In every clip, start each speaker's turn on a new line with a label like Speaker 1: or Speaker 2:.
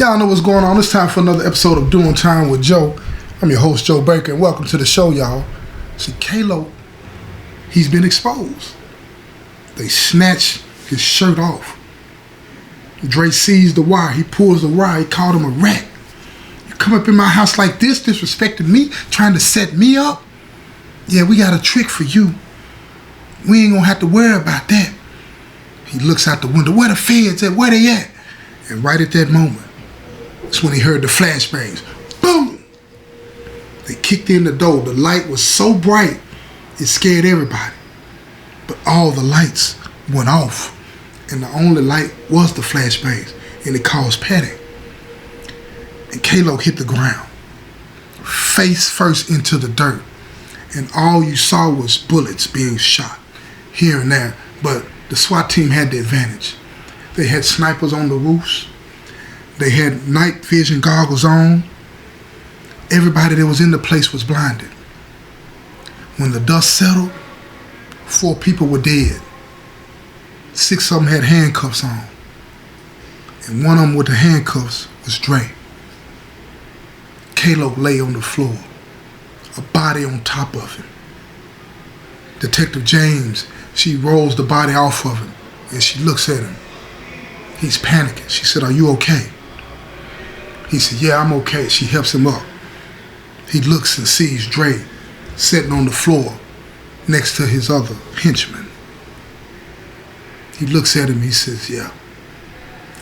Speaker 1: Y'all know what's going on. It's time for another episode of Doing Time with Joe. I'm your host, Joe Baker, and welcome to the show, y'all. See, Kalo, he's been exposed. They snatched his shirt off. Dre sees the wire. He pulls the wire. He called him a rat. You come up in my house like this, disrespecting me, trying to set me up? Yeah, we got a trick for you. We ain't gonna have to worry about that. He looks out the window. Where the feds at? Where they at? And right at that moment, that's when he heard the flashbangs. Boom! They kicked in the door. The light was so bright, it scared everybody. But all the lights went off. And the only light was the flashbangs. And it caused panic. And Kalo hit the ground, face first into the dirt. And all you saw was bullets being shot here and there. But the SWAT team had the advantage. They had snipers on the roofs. They had night vision goggles on. Everybody that was in the place was blinded. When the dust settled, 4 people were dead. 6 of them had handcuffs on. And one of them with the handcuffs was Dre. Kalo lay on the floor, a body on top of him. Detective James, she rolls the body off of him and she looks at him. He's panicking. She said, "Are you okay?" He said, "Yeah, I'm okay." She helps him up. He looks and sees Dre sitting on the floor next to his other henchman. He looks at him, he says, "Yeah,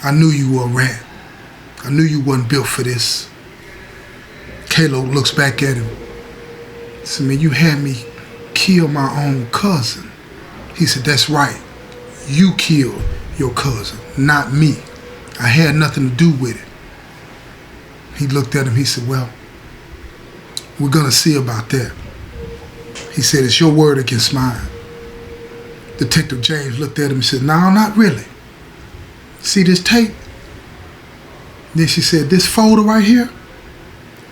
Speaker 1: I knew you were a rat. I knew you wasn't built for this." Kalo looks back at him. He said, "Man, you had me kill my own cousin." He said, "That's right. You killed your cousin, not me. I had nothing to do with it." He looked at him, he said, "Well, we're gonna see about that." He said, "It's your word against mine." Detective James looked at him and said, "No, not really. See this tape?" Then she said, "This folder right here,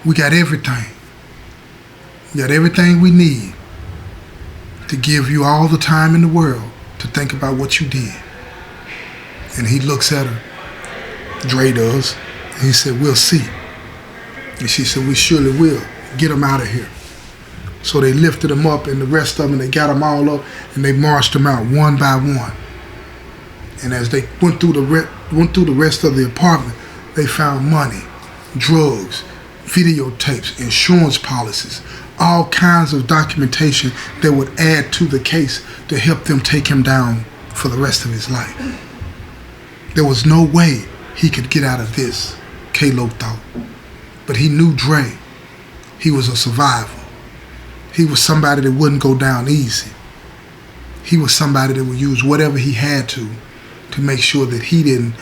Speaker 1: we got everything. We got everything we need to give you all the time in the world to think about what you did." And he looks at her, Dre does, and he said, "We'll see." And she said, "We surely will. Get him out of here." So they lifted him up, and the rest of them, they got them all up, and they marched them out one by one. And as they went through the rest of the apartment, they found money, drugs, videotapes, insurance policies, all kinds of documentation that would add to the case to help them take him down for the rest of his life. There was no way he could get out of this, Kalo thought. But he knew Dre. He was a survivor. He was somebody that wouldn't go down easy. He was somebody that would use whatever he had to make sure that he didn't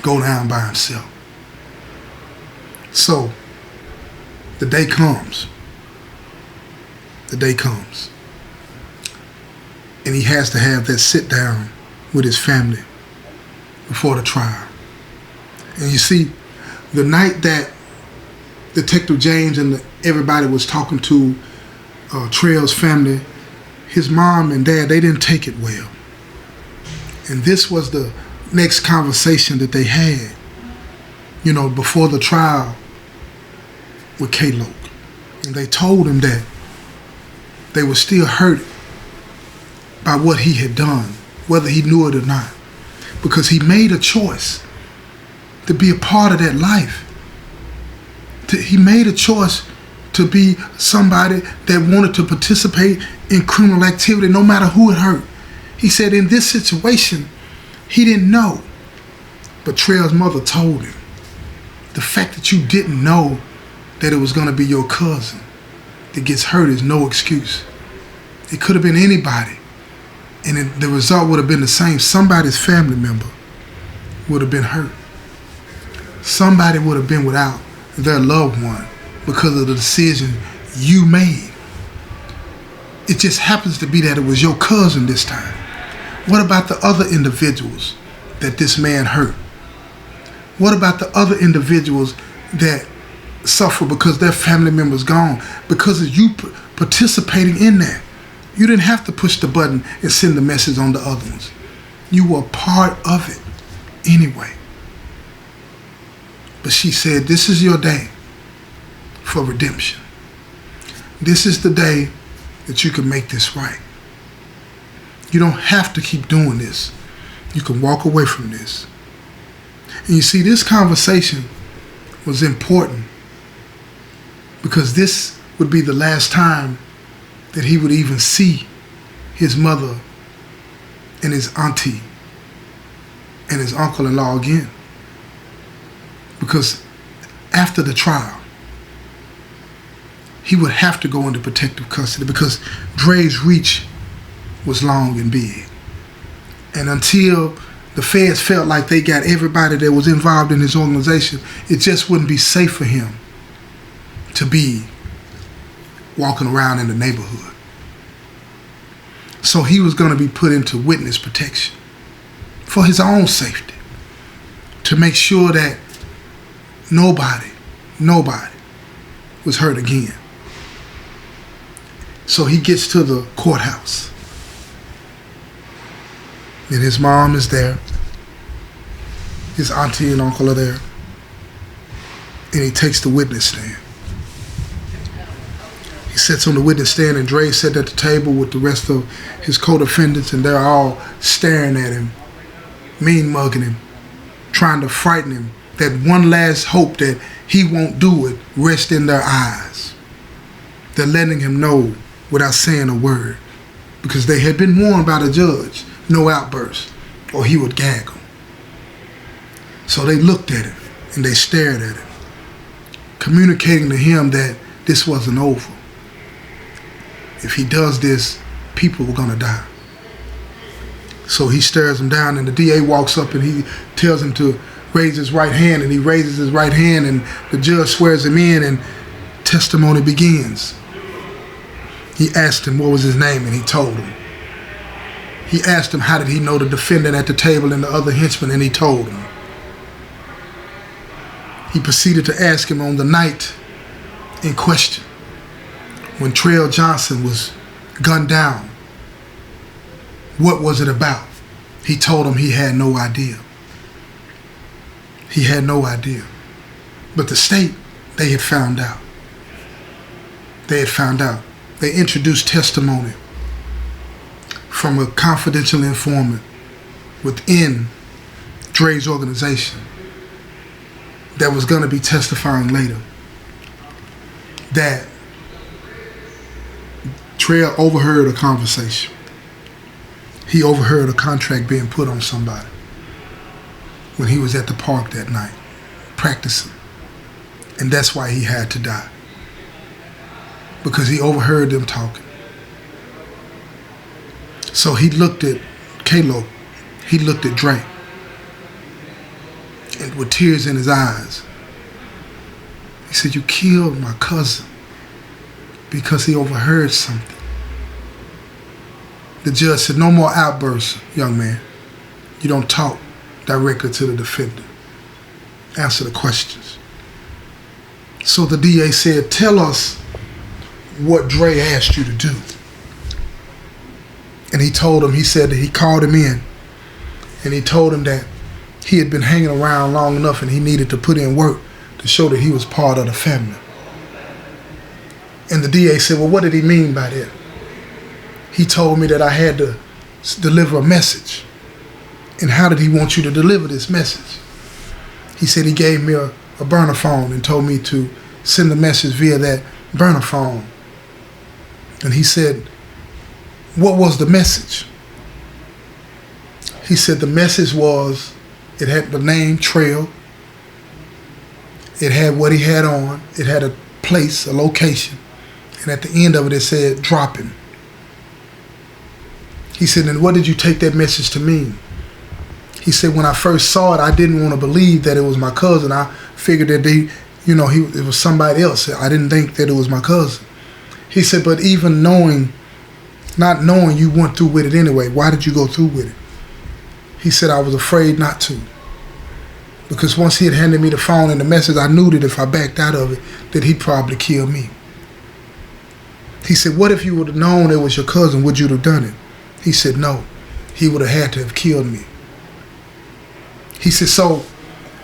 Speaker 1: go down by himself. So, the day comes. The day comes. And he has to have that sit down with his family before the trial. And you see, the night that Detective James and everybody was talking to Trail's family, his mom and dad, they didn't take it well. And this was the next conversation that they had, before the trial with Kalo. And they told him that they were still hurt by what he had done, whether he knew it or not, because he made a choice to be a part of that life. He made a choice to be somebody that wanted to participate in criminal activity no matter who it hurt. He said in this situation, he didn't know. But Trail's mother told him, the fact that you didn't know that it was going to be your cousin that gets hurt is no excuse. It could have been anybody. And the result would have been the same. Somebody's family member would have been hurt. Somebody would have been without their loved one because of the decision you made. It just happens to be that it was your cousin this time. What about the other individuals that this man hurt? What about the other individuals that suffer because their family member's gone? Because of you participating in that. You didn't have to push the button and send the message on the other ones. You were part of it anyway. But she said, this is your day for redemption. This is the day that you can make this right. You don't have to keep doing this. You can walk away from this. And you see, this conversation was important because this would be the last time that he would even see his mother and his auntie and his uncle-in-law again. Because after the trial, he would have to go into protective custody because Dre's reach was long and big. And until the feds felt like they got everybody that was involved in his organization, it just wouldn't be safe for him to be walking around in the neighborhood. So he was going to be put into witness protection for his own safety, to make sure that nobody was hurt again. So he gets to the courthouse. And his mom is there. His auntie and uncle are there. And he takes the witness stand. He sits on the witness stand, and Dre sat at the table with the rest of his co-defendants, and they're all staring at him, mean mugging him, trying to frighten him. That one last hope that he won't do it rests in their eyes. They're letting him know without saying a word, because they had been warned by the judge, no outburst, or he would gag them. So they looked at him and they stared at him, communicating to him that this wasn't over. If he does this, people were gonna die. So he stares him down, and the DA walks up and he tells him to raise his right hand, and he raises his right hand, and the judge swears him in, and testimony begins. He asked him what was his name, and he told him. He asked him how did he know the defendant at the table and the other henchmen, and he told him. He proceeded to ask him on the night in question, when Trail Johnson was gunned down, what was it about? He told him he had no idea. He had no idea. But the state, they had found out. They had found out. They introduced testimony from a confidential informant within Dre's organization that was going to be testifying later, that Trail overheard a conversation. He overheard a contract being put on somebody when he was at the park that night practicing. And that's why he had to die, because he overheard them talking. So he looked at Kalo, he looked at Dre, and with tears in his eyes, he said, "You killed my cousin because he overheard something." The judge said, "No more outbursts, young man. You don't talk directly to the defendant. Answer the questions." So the DA said, "Tell us what Dre asked you to do." And he told him, he said that he called him in, and he told him that he had been hanging around long enough and he needed to put in work to show that he was part of the family. And the DA said, "Well, what did he mean by that?" He told me that I had to deliver a message. "And how did he want you to deliver this message?" He said he gave me a burner phone and told me to send the message via that burner phone. And he said, "What was the message?" He said the message was, it had the name Trail, it had what he had on, it had a place, a location, and at the end of it, it said, "Drop him." He said, "And what did you take that message to mean?" He said, "When I first saw it, I didn't want to believe that it was my cousin. I figured that it was somebody else. I didn't think that it was my cousin." He said, "But even not knowing, you went through with it anyway. Why did you go through with it?" He said, "I was afraid not to. Because once he had handed me the phone and the message, I knew that if I backed out of it, that he'd probably kill me." He said, "What if you would have known it was your cousin? Would you have done it?" He said, "No. He would have had to have killed me." He said, "So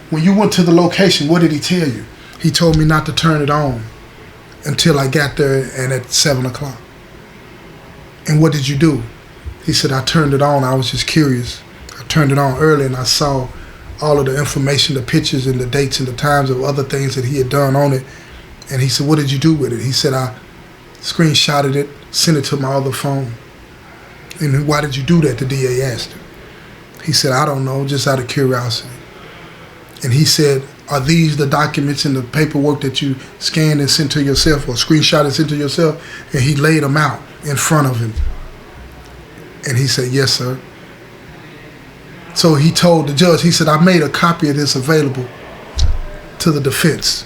Speaker 1: when you went to the location, what did he tell you? He told me not to turn it on until I got there and at 7 o'clock. And what did you do? He said, I turned it on. I was just curious. I turned it on early and I saw all of the information, the pictures and the dates and the times of other things that he had done on it. And he said, what did you do with it? He said, I screenshotted it, sent it to my other phone. And why did you do that? The DA asked him. He said, I don't know, just out of curiosity. And he said, are these the documents and the paperwork that you scanned and sent to yourself or screenshot and sent to yourself? And he laid them out in front of him. And he said, yes, sir. So he told the judge, he said, I made a copy of this available to the defense.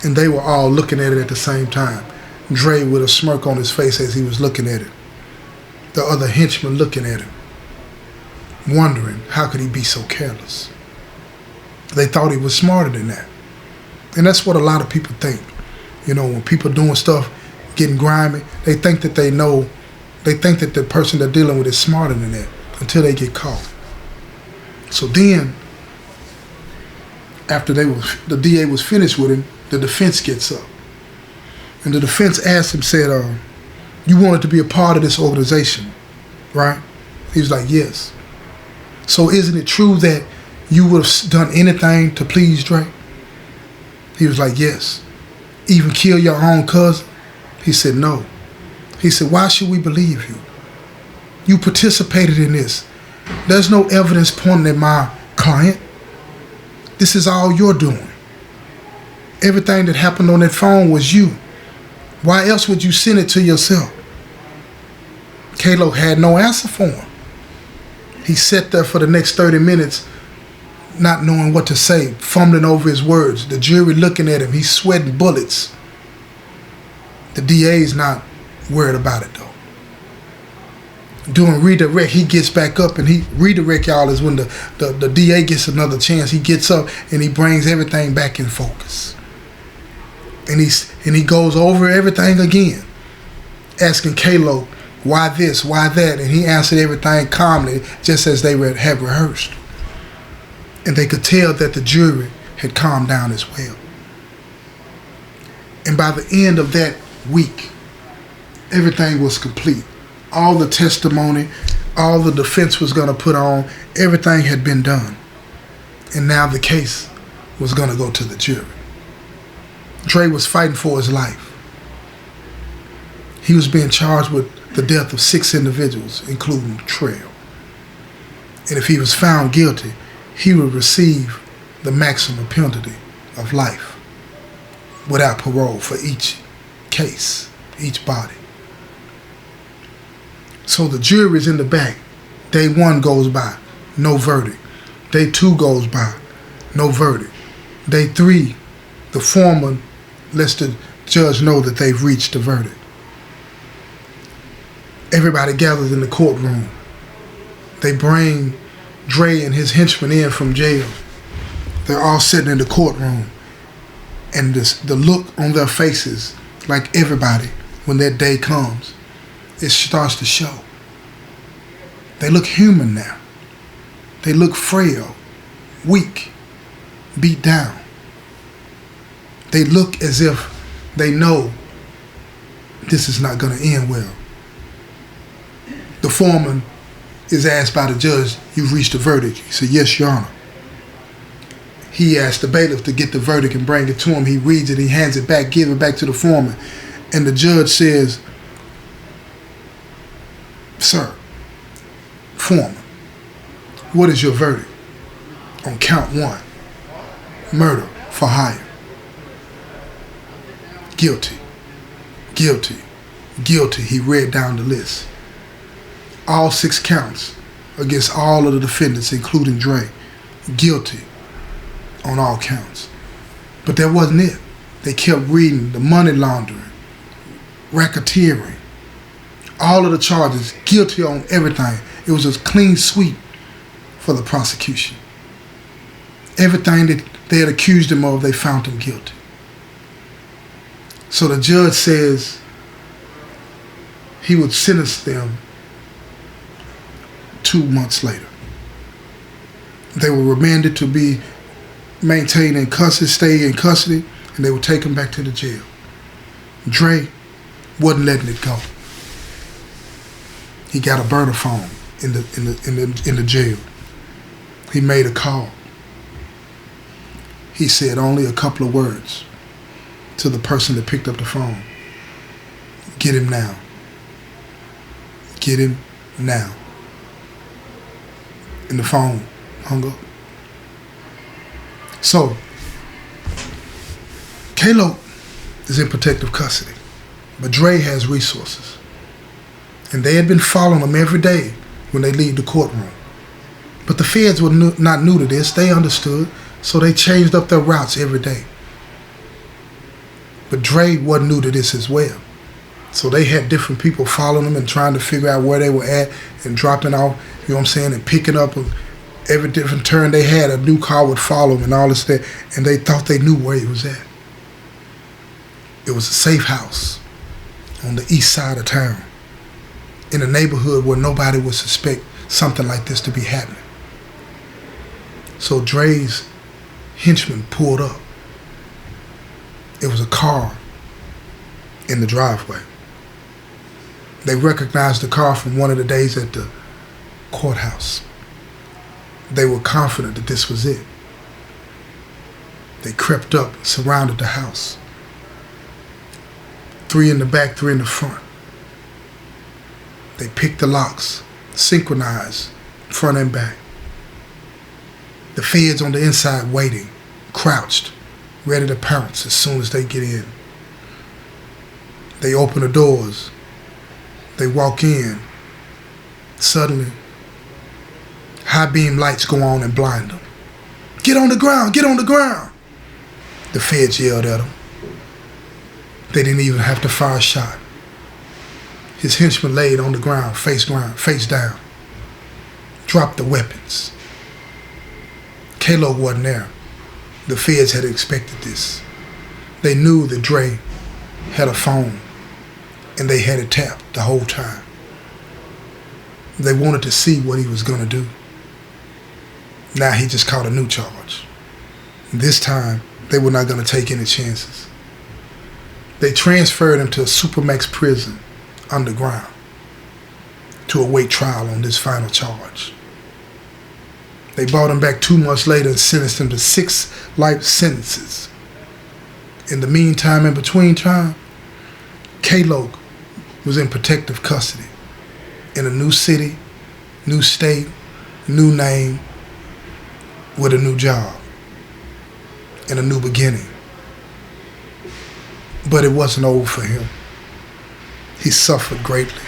Speaker 1: And they were all looking at it at the same time. Dre with a smirk on his face as he was looking at it. The other henchmen looking at him, wondering how could he be so careless. They thought he was smarter than that. And that's what a lot of people think. You know, when people doing stuff, getting grimy, they think that they know, they think that the person they're dealing with is smarter than that until they get caught. So then, after the DA was finished with him, the defense gets up. And the defense asked him, said, you wanted to be a part of this organization, right? He was like, yes. So isn't it true that you would have done anything to please Dre? He was like, yes. Even kill your own cousin? He said, no. He said, why should we believe you? You participated in this. There's no evidence pointing at my client. This is all you're doing. Everything that happened on that phone was you. Why else would you send it to yourself? Kalo had no answer for him. He sat there for the next 30 minutes not knowing what to say, fumbling over his words. The jury looking at him. He's sweating bullets. The DA's not worried about it, though. Doing redirect, he gets back up and he redirect, y'all, is when the DA gets another chance. He gets up and he brings everything back in focus. And he goes over everything again, asking Kalo, why this, why that? And he answered everything calmly, just as they had rehearsed. And they could tell that the jury had calmed down as well. And by the end of that week, everything was complete. All the testimony, all the defense was going to put on, everything had been done. And now the case was going to go to the jury. Dre was fighting for his life. He was being charged with the death of 6 individuals, including Trail. And if he was found guilty, he would receive the maximum penalty of life without parole for each case, each body. So the jury is in the back. Day 1 goes by, no verdict. Day 2 goes by, no verdict. Day 3, the foreman lets the judge know that they've reached the verdict. Everybody gathers in the courtroom. They bring Dre and his henchmen in from jail. They're all sitting in the courtroom. And the look on their faces, like everybody, when that day comes, it starts to show. They look human now. They look frail, weak, beat down. They look as if they know this is not going to end well. The foreman is asked by the judge, you've reached a verdict. He said, yes, Your Honor. He asked the bailiff to get the verdict and bring it to him. He reads it, he hands it back, gives it back to the foreman. And the judge says, sir, foreman, what is your verdict on count 1, murder for hire? Guilty, guilty, guilty. He read down the list. All 6 counts against all of the defendants, including Dre. Guilty on all counts. But that wasn't it. They kept reading the money laundering, racketeering, all of the charges, guilty on everything. It was a clean sweep for the prosecution. Everything that they had accused him of, they found him guilty. So the judge says he would sentence them 2 months later. They were remanded to be maintained in custody, stay in custody, and they would take him back to the jail. Dre wasn't letting it go. He got a burner phone in the jail. He made a call. He said only a couple of words to the person that picked up the phone. Get him now. Get him now. And the phone hung up. So, Kalo is in protective custody, but Dre has resources. And they had been following him every day when they leave the courtroom. But the feds were not new to this. They understood, so they changed up their routes every day. But Dre wasn't new to this as well. So they had different people following them and trying to figure out where they were at and dropping off, you know what I'm saying, and picking up every different turn they had, a new car would follow him and all this stuff, and they thought they knew where he was at. It was a safe house on the east side of town, in a neighborhood where nobody would suspect something like this to be happening. So Dre's henchman pulled up. It was a car in the driveway. They recognized the car from one of the days at the courthouse. They were confident that this was it. They crept up, surrounded the house. 3 in the back, 3 in the front. They picked the locks, synchronized, front and back. The feds on the inside waiting, crouched, ready to pounce as soon as they get in. They open the doors. They walk in. Suddenly, high beam lights go on and blind them. Get on the ground, get on the ground. The feds yelled at them. They didn't even have to fire a shot. His henchman laid on the ground, face down. Dropped the weapons. Kalo wasn't there. The feds had expected this. They knew that Dre had a phone, and they had it tapped the whole time. They wanted to see what he was going to do. Now he just caught a new charge. This time, they were not going to take any chances. They transferred him to a Supermax prison underground to await trial on this final charge. They brought him back 2 months later and sentenced him to 6 life sentences. In the meantime, in between time, Kalo was in protective custody in a new city, new state, new name, with a new job and a new beginning. But it wasn't over for him. He suffered greatly.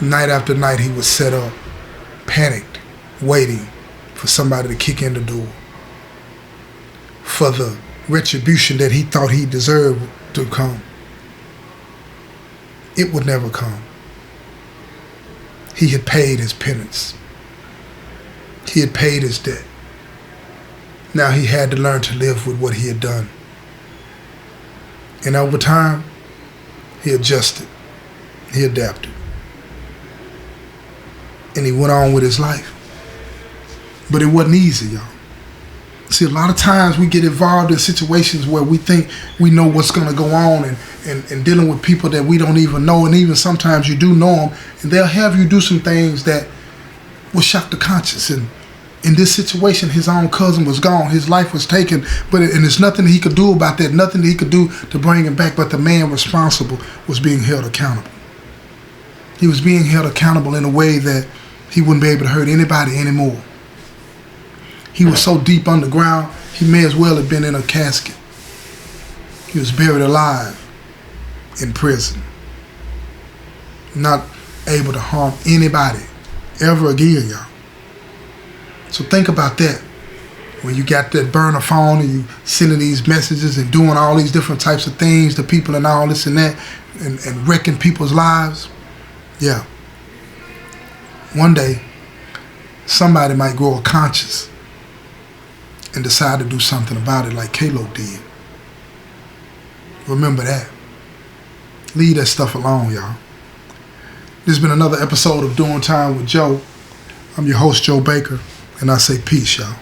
Speaker 1: Night after night he was set up, panicked, waiting for somebody to kick in the door, for the retribution that he thought he deserved to come. It would never come. He had paid his penance. He had paid his debt. Now he had to learn to live with what he had done. And over time, he adjusted. He adapted. And he went on with his life. But it wasn't easy, y'all. See, a lot of times we get involved in situations where we think we know what's going to go on and dealing with people that we don't even know, and even sometimes you do know them, and they'll have you do some things that will shock the conscience. And in this situation, his own cousin was gone. His life was taken, and there's nothing he could do about that, nothing that he could do to bring him back, but the man responsible was being held accountable. He was being held accountable in a way that he wouldn't be able to hurt anybody anymore. He was so deep underground, he may as well have been in a casket. He was buried alive in prison, not able to harm anybody ever again, y'all. So think about that. When you got that burner phone and you sending these messages and doing all these different types of things to people and all this and that, and wrecking people's lives, yeah. One day, somebody might grow a conscience and decide to do something about it like Kalo did. Remember that. Leave that stuff alone, y'all. This has been another episode of Doing Time with Joe. I'm your host, Joe Baker, and I say peace, y'all.